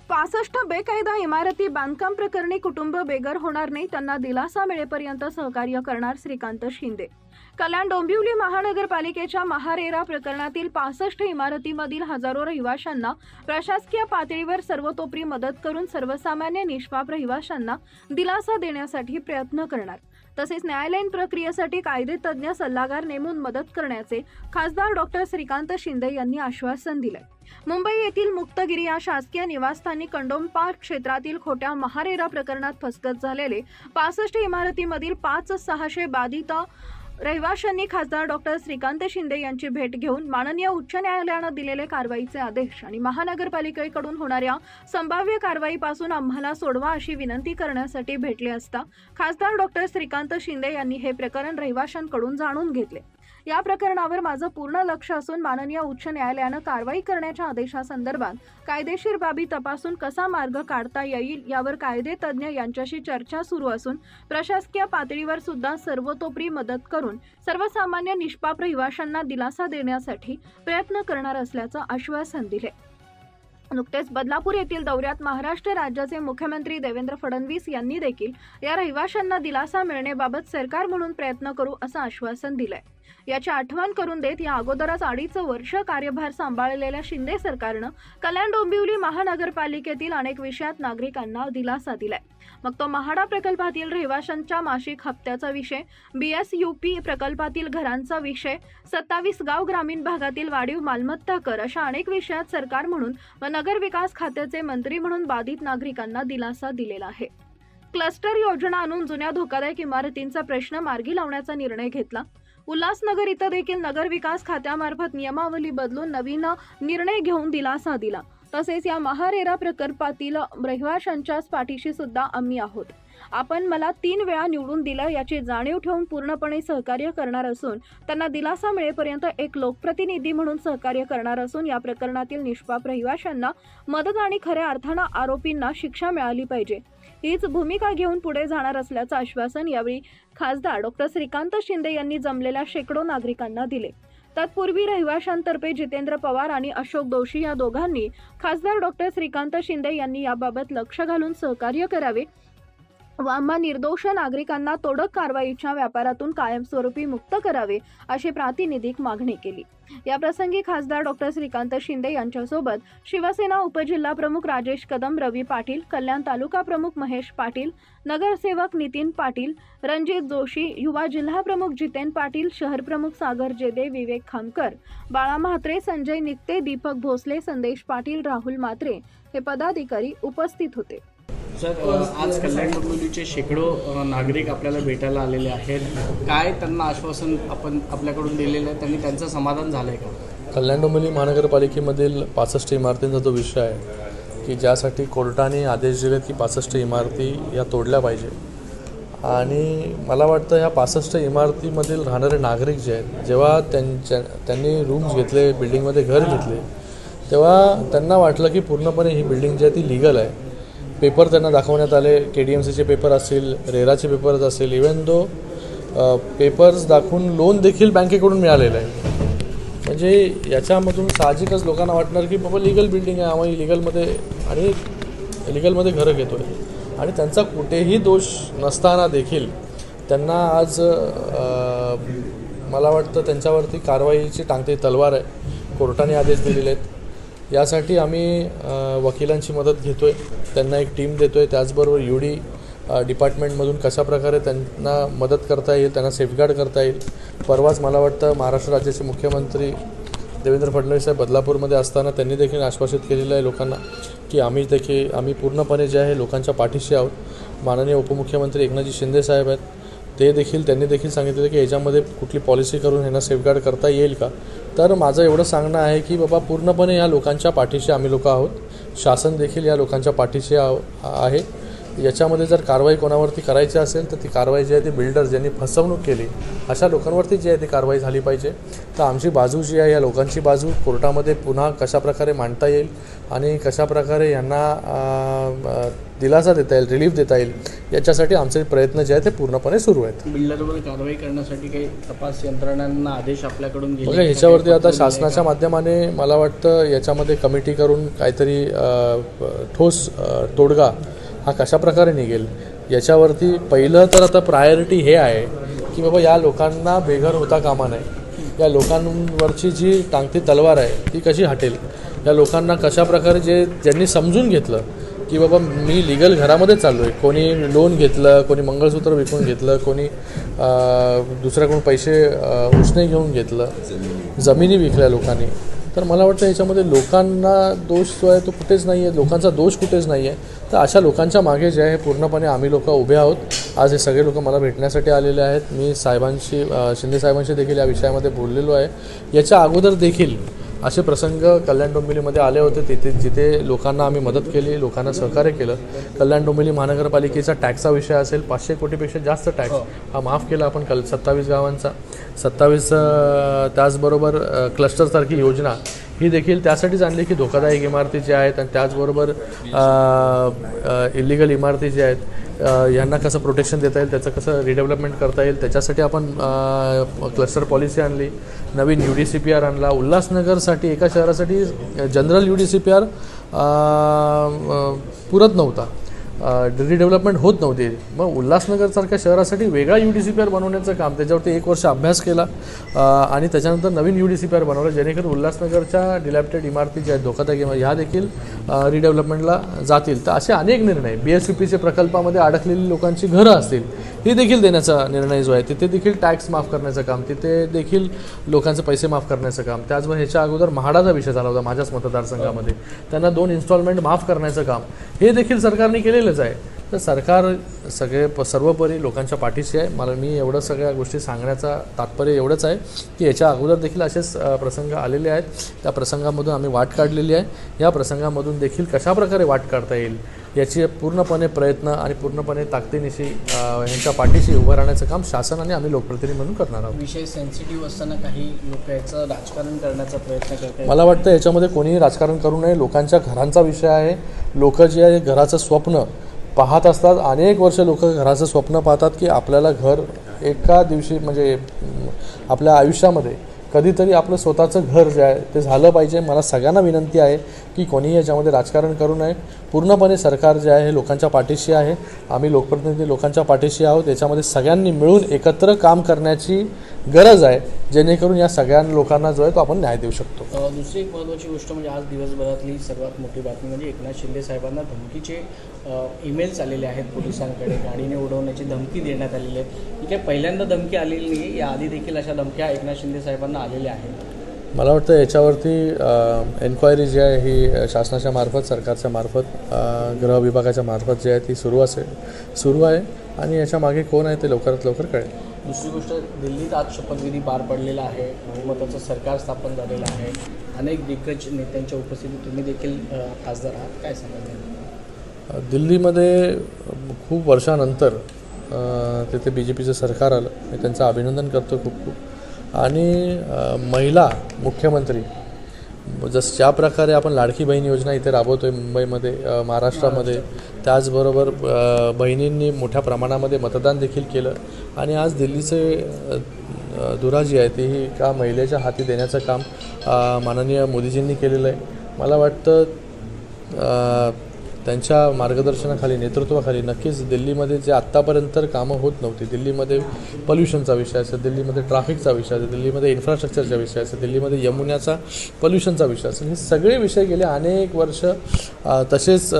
65 बेकायदा इमारती बांधकाम प्रकरणी कुटुंब बेघर होणार नाही, त्यांना दिलासा मिळेपर्यंत सहकार्य करणार श्रीकांत शिंदे। कल्याण डोंबिवली महानगरपालिकेच्या महारेरा प्रकरणातील 65 इमारतीमधील हजारो रहिवाशांना प्रशासकीय पातळीवर सर्वतोपरी मदत करून सर्वसामान्य निष्पाप रहिवाशांना दिलासा देण्यासाठी प्रयत्न करणार, तसेच न्यायालयीन प्रक्रियेसाठी कायदेतज्ञ सल्लागार नेमून मदत करण्याचे खासदार डॉक्टर श्रीकांत शिंदे यांनी आश्वासन दिले। मुंबई येथील मुक्तगिरी या शासकीय निवासस्थानी कंडोम पार्क क्षेत्रातील खोट्या महारेरा प्रकरणात फसगत झालेले 65 इमारतीमधील 5,600 बाधित रहिवाशांनी खासदार डॉक्टर श्रीकांत शिंदे यांची भेट घेऊन माननीय उच्च न्यायालयाने दिलेले कारवाईचे आदेश आणि महानगरपालिकेकडून होणाऱ्या संभाव्य कारवाईपासून आम्हाला सोडवा अशी विनंती करण्यासाठी भेटले असता खासदार डॉक्टर श्रीकांत शिंदे यांनी हे प्रकरण रहिवाशांकडून जाणून घेतले। या प्रकरणावर माझं पूर्ण लक्ष असून माननीय उच्च न्यायालयाने कारवाई करण्याच्या आदेशासंदर्भात कायदेशीर बाबी तपासून कसा मार्ग काढता येईल यावर कायदेतज्ञ यांच्याशी चर्चा सुरू असून प्रशासकीय पातळीवर सुद्धा सर्वतोपरी मदत करून सर्वसामान्य निष्पाप रहिवाशांना दिलासा देण्यासाठी प्रयत्न करणार असल्याचं आश्वासन दिले। नुकतेच बदलापूर येथील दौऱ्यात महाराष्ट्र राज्याचे मुख्यमंत्री देवेंद्र फडणवीस यांनी देखील या रहिवाशांना दिलासा मिळण्याबाबत सरकार म्हणून प्रयत्न करू असं आश्वासन दिलंय। याची आठवण करून देत या अगोदरच 2.5 वर्ष कार्यभार सांभाळलेल्या शिंदे सरकारनं कल्याण डोंबिवली महानगरपालिकेतील अनेक विषयात नागरिकांना दिलासा दिलाय। मग तो म्हाडा प्रकल्पातील रहिवाशांच्या मासिक हप्त्याचा विषय, BSUP प्रकल्पातील घरांचा विषय, 27 गाव ग्रामीण भागातील वाढीव मालमत्ता कर अशा अनेक विषयात सरकार म्हणून व नगर विकास खात्याचे मंत्री म्हणून बाधित नागरिकांना दिलासा दिलेला आहे। क्लस्टर योजना आणून जुन्या धोकादायक इमारतींचा प्रश्न मार्गी लावण्याचा निर्णय घेतला। उल्हासनगर इथं देखील नगर विकास खात्यामार्फत नियमावली बदलून नवीन निर्णय घेऊन दिलासा दिला। तसेच या महारेरा प्रकल्पातील रहिवाशांच्या पाठीशी सुद्धा आम्ही आहोत। आपण मला 3 वेळा निवडून दिलं याची जाणीव ठेवून पूर्णपणे सहकार्य करणार असून त्यांना दिलासा मिळेपर्यंत एक लोकप्रतिनिधी म्हणून सहकार्य करणार असून या प्रकरणातील निष्पाप रहिवाशांना मदत आणि खऱ्या अर्थानं आरोपींना शिक्षा मिळाली पाहिजे हीच भूमिका घेऊन पुढे जाणार असल्याचं आश्वासन यावेळी खासदार डॉक्टर श्रीकांत शिंदे यांनी जमलेल्या शेकडो नागरिकांना दिले। तत्पूर्वी रहिवाशांतर्फे जितेंद्र पवार आणि अशोक दोशी या दोघांनी खासदार डॉक्टर श्रीकांत शिंदे यांनी याबाबत लक्ष घालून सहकार्य करावे व आम्हा निर्दोष नागरिकांना तोडक कारवाईच्या व्यापारातून कायमस्वरूपी मुक्त करावे अशी प्रातिनिधिक मागणी केली। या प्रसंगी खासदार डॉक्टर श्रीकांत शिंदे यांच्यासोबत शिवसेना उपजिल्हा प्रमुख राजेश कदम, रवी पाटील, कल्याण तालुका प्रमुख महेश पाटील, नगरसेवक नितीन पाटील, रणजित जोशी, युवा जिल्हा प्रमुख जितेन पाटील, शहर प्रमुख सागर जेदे, विवेक खामकर, बाळा म्हात्रे, संजय निकते, दीपक भोसले, संदेश पाटील, राहुल म्हात्रे हे पदाधिकारी उपस्थित होते। सर, आज कल्याण डोंबिवलीचे शेकडो नागरिक आपल्याला भेटायला आलेले आहेत, काय त्यांना आश्वासन आपण आपल्याकडून दिलेलं आहे, त्यांनी त्यांचं समाधान झालं आहे का? कल्याण डोंबिवली महानगरपालिकेमधील 65 इमारतींचा जो विषय आहे की ज्यासाठी कोर्टाने आदेश दिले की 65 इमारती या तोडल्या पाहिजे आणि मला वाटतं ह्या 65 इमारतीमधील राहणारे नागरिक जे आहेत जेव्हा त्यांनी रूम्स घेतले, बिल्डिंगमध्ये घर घेतले, तेव्हा त्यांना वाटलं की पूर्णपणे ही बिल्डिंग जी आहे ती लिगल आहे। पेपर त्यांना दाखवण्यात आले, KDMCचे पेपर असतील, रेराचे पेपर्स असतील, इवन दो पेपर्स दाखवून लोन देखील बँकेकडून मिळालेलं आहे। म्हणजे याच्यामधून साहजिकच लोकांना वाटणार की बाबा लिगल बिल्डिंग आहे, आम्ही लिगलमध्ये घरं घेतो आहे आणि त्यांचा कुठेही दोष नसताना देखील त्यांना आज मला वाटतं त्यांच्यावरती कारवाईची टांगती तलवार आहे। कोर्टाने आदेश दिलेले आहेत, यासाठी आम्ही वकिलांची मदत घेतो आहे, त्यांना एक टीम देतो आहे, त्याचबरोबर UD डिपार्टमेंटमधून कशाप्रकारे त्यांना मदत करता येईल, त्यांना सेफगार्ड करता येईल। परवाच मला वाटतं महाराष्ट्र राज्याचे मुख्यमंत्री देवेंद्र फडणवीस साहेब बदलापूरमध्ये असताना त्यांनी देखील आश्वासित केलेलं आहे लोकांना की आम्ही पूर्णपणे जे आहे लोकांच्या पाठीशी आहोत। माननीय उपमुख्यमंत्री एकनाथजी शिंदे साहेब आहेत, त्यांनी देखील सांगितलं की याच्यामध्ये कुठली पॉलिसी करून ह्यांना सेफगार्ड करता येईल का। तर माझं एवढं सांगणं आहे की बाबा पूर्णपणे या लोकांच्या पाठीशी आम्ही लोक आहोत, शासन देखील या लोकांच्या पाठीशी आहे याच्यामध्ये जर कारवाई कोणावरती करायची असेल तर ती कारवाई जी आहे ती बिल्डर ज्यांनी फसवणूक केली अशा लोकांवरती जी आहे ती कारवाई झाली पाहिजे. तर आमची बाजू जी आहे या लोकांची बाजू कोर्टामध्ये पुन्हा कशाप्रकारे मांडता येईल आणि कशाप्रकारे यांना दिलासा देता येईल, रिलीफ देता येईल याच्यासाठी आमचे प्रयत्न जे आहेत ते पूर्णपणे सुरू आहेत. बिल्डरवर कारवाई करण्यासाठी काही तपास यंत्रणांना आदेश आपल्याकडून बघा, ह्याच्यावरती आता शासनाच्या माध्यमाने मला वाटतं याच्यामध्ये कमिटी करून काहीतरी ठोस तोडगा हा कशाप्रकारे निघेल याच्यावरती पहिलं तर आता प्रायोरिटी हे आहे की बाबा या लोकांना बेघर होता कामा नये. या लोकांवरची जी टांगती तलवार आहे ती कशी हटेल. या लोकांना कशाप्रकारे ज्यांनी समजून घेतलं की बाबा मी लिगल घरामध्ये चाललो आहे, कोणी लोन घेतलं, कोणी मंगळसूत्र विकून घेतलं, कोणी दुसऱ्याकडून पैसे उसने घेऊन घेतलं, जमिनी विकल्या लोकांनी. तर मला वाटतं याच्यामध्ये लोकांना दोष जो आहे तो कुठेच नाही आहे, लोकांचा दोष कुठेच नाही आहे. तर अशा लोकांच्या मागे जे आहे पूर्णपणे आम्ही लोक उभे आहोत. आज हे सगळे लोक मला भेटण्यासाठी आलेले आहेत. मी शिंदे साहेबांशी देखील या विषयामध्ये बोललेलो आहे. याच्या अगोदर देखील असे प्रसंग कल्याण डोंबिवलीमध्ये आले होते, जिथे लोकांना आम्ही मदत केली, लोकांना सहकार्य केलं. कल्याण डोंबिवली महानगरपालिकेचा टॅक्सचा विषय असेल, 500 कोटीपेक्षा जास्त टॅक्स हा माफ केला आपण 27 गावांचा. 27 त्याचबरोबर क्लस्टरसारखी योजना ही देखील त्यासाठीच आणली की धोकादायक इमारती ज्या आहेत आणि त्याचबरोबर इलिगल इमारती ज्या आहेत यांना कसं प्रोटेक्शन देता येईल, त्याचं कसं रिडेव्हलपमेंट करता येईल त्याच्यासाठी आपण क्लस्टर पॉलिसी आणली. नवीन UDCPR आणला. उल्हासनगरसाठी एका शहरासाठी जनरल UDCPR पुरत नव्हता, रिडेव्हलपमेंट होत नव्हती. मग उल्हासनगरसारख्या शहरासाठी वेगळा UDCPR बनवण्याचं काम, त्याच्यावरती 1 वर्ष अभ्यास केला आणि त्याच्यानंतर नवीन UDCPR बनवलं जेणेकरून उल्हासनगरच्या डिलॅप्टेड इमारती ज्या आहेत धोकादायक इमारती ह्या देखील रिडेव्हलपमेंटला जातील. तर असे अनेक निर्णय, BSVPC प्रकल्पामध्ये अडकलेली लोकांची घरं असतील ही देखील देण्याचा निर्णय जो आहे, तिथे देखील टॅक्स माफ करण्याचं काम, तिथे देखील लोकांचे पैसे माफ करण्याचं काम. त्याचबरोबर ह्याच्या अगोदर म्हाडाचा विषय झाला होता माझ्याच मतदारसंघामध्ये, त्यांना 2 इन्स्टॉलमेंट माफ करण्याचं काम हे देखील सरकारने केलेलंच आहे. तर सरकार सर्वोपरी लोकांच्या पाठीशी आहे. मी एवढं सगळ्या गोष्टी सांगण्याचा तात्पर्य एवढंच आहे की याच्या अगोदर देखील असेच प्रसंग आलेले आहेत. त्या प्रसंगामधून आम्ही वाट काढलेली आहे. या प्रसंगामधून देखील कशाप्रकारे वाट काढता येईल याची पूर्णपणे प्रयत्न आणि पूर्णपणे ताकदीनिशी ह्यांच्या पाठीशी उभं राहण्याचं काम शासन आणि आम्ही लोकप्रतिनिधी म्हणून करणार आहोत. विषय सेन्सिटिव्ह असताना काही लोक याचं राजकारण करण्याचा प्रयत्न करतात. मला वाटतं याच्यामध्ये कोणीही राजकारण करू नये. लोकांच्या घरांचा विषय आहे. लोक जे आहे घराचं स्वप्न पाहत असतात. अनेक वर्ष लोक घराचं स्वप्न पाहतात की आपल्याला घर एका दिवशी म्हणजे आपल्या आयुष्यामध्ये कधीतरी आपलं स्वतःचं घर जे आहे ते झालं पाहिजे. मला सगळ्यांना विनंती आहे की कोणीही याच्यामध्ये राजकारण करू नये. पूर्णपणे सरकार जे आहे हे लोकांच्या पाठीशी आहे. आम्ही लोकप्रतिनिधी लोकांच्या पाठीशी आहोत. याच्यामध्ये सगळ्यांनी मिळून एकत्र काम करण्याची गरज आहे जेणेकरून या सगळ्या लोकांना जो आहे तो आपण न्याय देऊ शकतो. दुसरी एक महत्त्वाची गोष्ट म्हणजे आज दिवसभरातली सर्वात मोठी बातमी म्हणजे एकनाथ शिंदे साहेबांना धमकीचे ईमेल्स आलेले आहेत पोलिसांकडे, गाडीने उडवण्याची धमकी देण्यात आलेली आहे. ही काय पहिल्यांदा धमकी आलेली नाही, याआधी देखील अशा धमक्या एकनाथ शिंदे साहेबांना आलेल्या आहेत. मला वाटतं याच्यावरती एन्क्वायरी जी आहे ही शासनाच्या मार्फत, सरकारच्या मार्फत, गृह विभागाच्या मार्फत जी आहे ती सुरू आहे आणि याच्या मागे कोण आहे ते लवकरात लवकर कळेल. दुसरी गोष्ट, दिल्लीत आज शपथविधी पार पडलेला आहे. बहुमताचं सरकार स्थापन झालेलं आहे. अनेक दिग्गज नेत्यांच्या उपस्थितीत तुम्ही देखील खासदार आहात, काय सांगाल? दिल्लीमध्ये खूप वर्षानंतर तिथे BJPचं सरकार आलं. मी त्यांचं अभिनंदन करतो खूप. आणि महिला मुख्यमंत्री ज्या प्रकारे आपण लाडकी बहीण योजना इथे राबवतो आहे मुंबईमध्ये, महाराष्ट्रामध्ये, त्याचबरोबर बहिणींनी मोठ्या प्रमाणामध्ये मतदान देखील केलं आणि आज दिल्लीचे धुरा जी आहे तीही का महिलेच्या हाती देण्याचं काम माननीय मोदीजींनी केलेलं आहे. मला वाटतं त्यांच्या मार्गदर्शनाखाली, नेतृत्वाखाली नक्कीच दिल्लीमध्ये जे आत्तापर्यंत कामं होत नव्हती, दिल्लीमध्ये पोल्युशनचा विषय असेल, दिल्लीमध्ये ट्रॅफिकचा विषय असेल, दिल्लीमध्ये इन्फ्रास्ट्रक्चरचा विषय असेल, दिल्लीमध्ये यमुनाचा पोल्युशनचा विषय असेल, हे सगळे विषय गेले अनेक वर्ष तसेच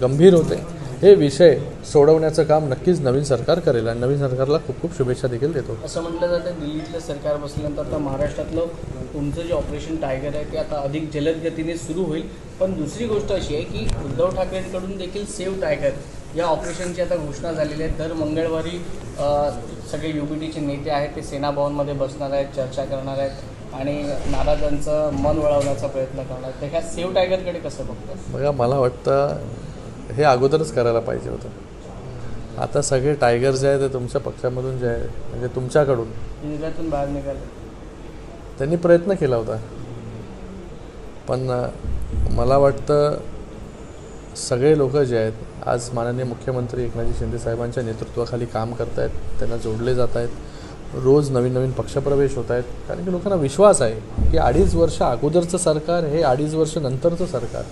गंभीर होते. हे विषय सोडवण्याचं काम नक्कीच नवीन सरकार करेल आणि नवीन सरकारला खूप खूप शुभेच्छा देखील देतो. असं म्हटलं जातं दिल्लीतलं सरकार बसल्यानंतर आता महाराष्ट्रातलं तुमचं जे ऑपरेशन टायगर आहे ते आता अधिक जलद गतीने सुरू होईल. पण दुसरी गोष्ट अशी आहे की उद्धव ठाकरेंकडून देखील सेव्ह टायगर या ऑपरेशनची आता घोषणा झालेली आहे. दर मंगळवारी सगळे UBTचे नेते आहेत ते सेना भवनमध्ये बसणार आहेत, चर्चा करणार आहेत आणि नाराजांचं मन वळवण्याचा प्रयत्न करणार आहेत. तर ह्या सेव्ह टायगरकडे कसं बघतात? बघा, मला वाटतं हे अगोदरच करायला पाहिजे होतं. आता सगळे टायगर जे आहे ते तुमच्या पक्षामधून जे आहे म्हणजे तुमच्याकडून इंडियातून बाहेर निघाले. त्यांनी प्रयत्न केला होता, पण मला वाटतं सगळे लोक जे आहेत आज माननीय मुख्यमंत्री एकनाथजी शिंदे साहेबांच्या नेतृत्वाखाली काम करत आहेत, त्यांना जोडले जात आहेत. रोज नवीन नवीन पक्षप्रवेश होत आहेत, कारण की लोकांना विश्वास आहे की 2.5 वर्ष अगोदरचं सरकार हे 2.5 वर्ष नंतरचं सरकार